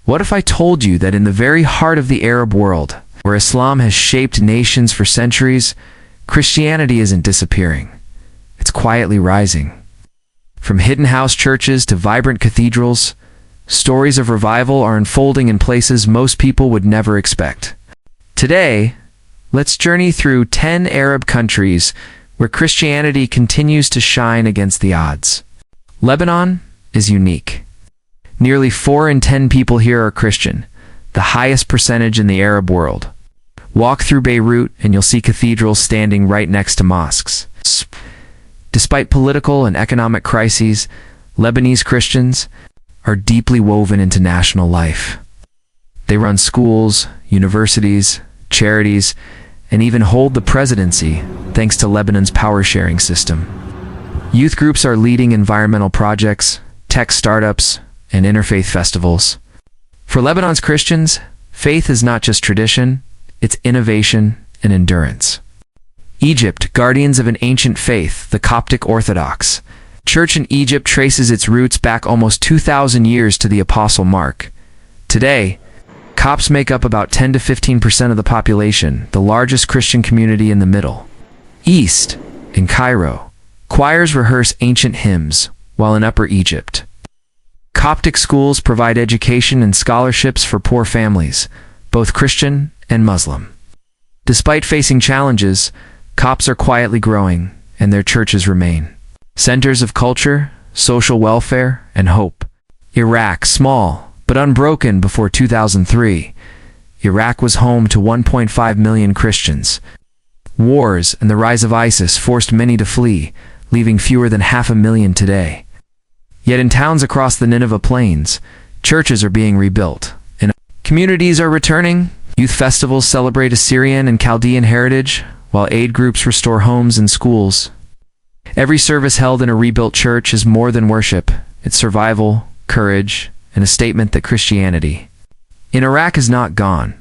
What if I told you that in the very heart of the Arab world, where Islam has shaped nations for centuries, Christianity isn't disappearing. It's quietly rising. From hidden house churches to vibrant cathedrals, stories of revival are unfolding in places most people would never expect. Today, let's journey through 10 Arab countries where Christianity continues to shine against the odds. Lebanon is unique. Nearly 4 in 10 people here are Christian, the highest percentage in the Arab world. Walk through Beirut and you'll see cathedrals standing right next to mosques. Despite political and economic crises, Lebanese Christians are deeply woven into national life. They run schools, universities, charities, and even hold the presidency thanks to Lebanon's power-sharing system. Youth groups are leading environmental projects, tech startups, and interfaith festivals. For Lebanon's Christians, faith is not just tradition, it's innovation and endurance. Egypt, guardians of an ancient faith, the Coptic Orthodox. Church in Egypt traces its roots back almost 2,000 years to the Apostle Mark. Today, Copts make up about 10 to 15% of the population, the largest Christian community in the Middle East. In Cairo, choirs rehearse ancient hymns, while in Upper Egypt, Coptic schools provide education and scholarships for poor families, both Christian and Muslim. Despite facing challenges, Copts are quietly growing, and their churches remain centers of culture, social welfare, and hope. Iraq, small but unbroken before 2003, Iraq was home to 1.5 million Christians. Wars and the rise of ISIS forced many to flee, leaving fewer than 500,000 today. Yet in towns across the Nineveh Plains, churches are being rebuilt, and communities are returning. Youth festivals celebrate Assyrian and Chaldean heritage, while aid groups restore homes and schools. Every service held in a rebuilt church is more than worship. It's survival, courage, and a statement that Christianity in Iraq is not gone.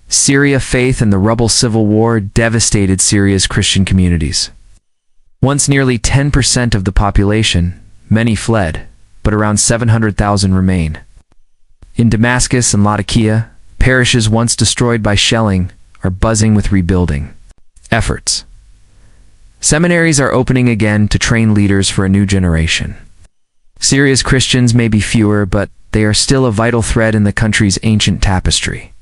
Syria faith and the rebel civil war devastated Syria's Christian communities. Once nearly 10% of the population, many fled, but around 700,000 remain. In Damascus and Laodicea, parishes once destroyed by shelling are buzzing with rebuilding efforts. Seminaries are opening again to train leaders for a new generation. Syria's Christians may be fewer, but they are still a vital thread in the country's ancient tapestry.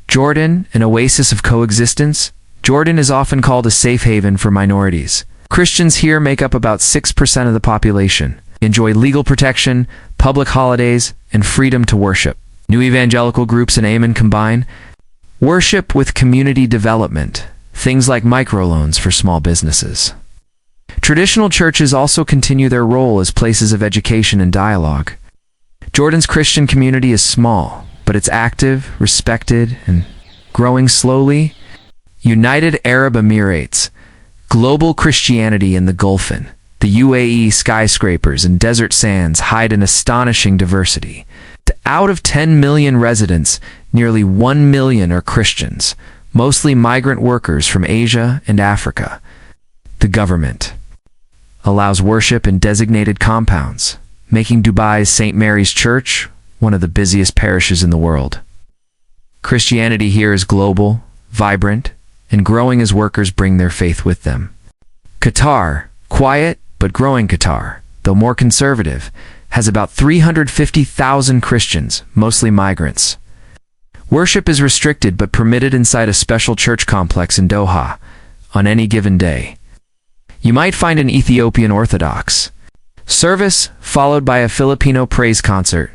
Jordan, an oasis of coexistence. Jordan is often called a safe haven for minorities. Christians here make up about 6% of the population, enjoy legal protection, public holidays, and freedom to worship. New evangelical groups in Amman combine worship with community development, things like microloans for small businesses. Traditional churches also continue their role as places of education and dialogue. Jordan's Christian community is small, but it's active, respected, and growing slowly. United Arab Emirates, global Christianity in the Gulfin. The UAE skyscrapers and desert sands hide an astonishing diversity. Out of 10 million residents, nearly 1 million are Christians, mostly migrant workers from Asia and Africa. The government allows worship in designated compounds, making Dubai's St. Mary's Church one of the busiest parishes in the world. Christianity here is global, vibrant, and growing as workers bring their faith with them. Qatar, quiet but growing Qatar, though more conservative, has about 350,000 Christians, mostly migrants. Worship is restricted but permitted inside a special church complex in Doha on any given day. You might find an Ethiopian Orthodox service followed by a Filipino praise concert.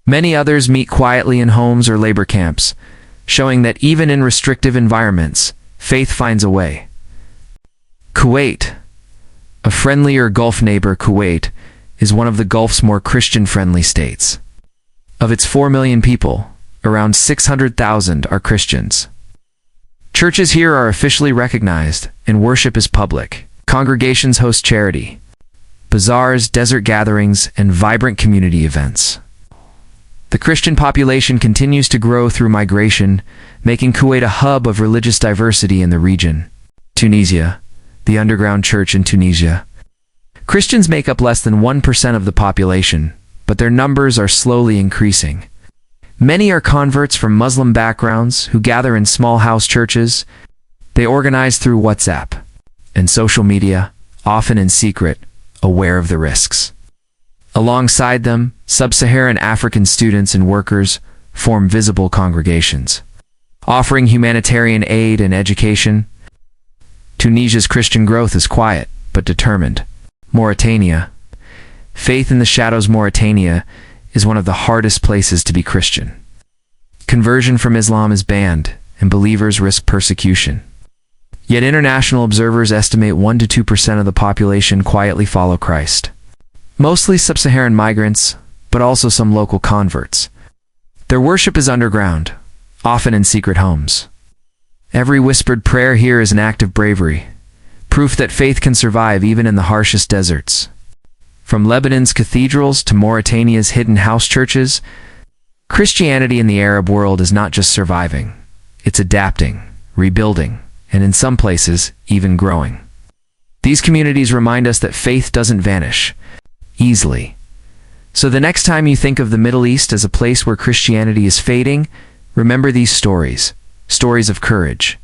Many others meet quietly in homes or labor camps, showing that even in restrictive environments, faith finds a way. Kuwait, a friendlier Gulf neighbor. Kuwait is one of the Gulf's more Christian-friendly states. Of its 4 million people, around 600,000 are Christians. Churches here are officially recognized, and worship is public. Congregations host charity, bazaars, desert gatherings, and vibrant community events. The Christian population continues to grow through migration, making Kuwait a hub of religious diversity in the region. Tunisia, the underground church in Tunisia. Christians make up less than 1% of the population, but their numbers are slowly increasing. Many are converts from Muslim backgrounds who gather in small house churches. They organize through WhatsApp and social media, often in secret, aware of the risks. Alongside them, sub-Saharan African students and workers form visible congregations, offering humanitarian aid and education. Tunisia's Christian growth is quiet, but determined. Mauritania. Faith in the shadows. Mauritania is one of the hardest places to be Christian. Conversion from Islam is banned, and believers risk persecution. Yet international observers estimate 1 to 2% of the population quietly follow Christ. Mostly sub-Saharan migrants, but also some local converts. Their worship is underground, often in secret homes. Every whispered prayer here is an act of bravery, proof that faith can survive even in the harshest deserts. From Lebanon's cathedrals to Mauritania's hidden house churches, Christianity in the Arab world is not just surviving, it's adapting, rebuilding, and in some places, even growing. These communities remind us that faith doesn't vanish easily. So the next time you think of the Middle East as a place where Christianity is fading, remember these stories of courage,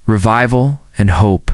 revival, and hope.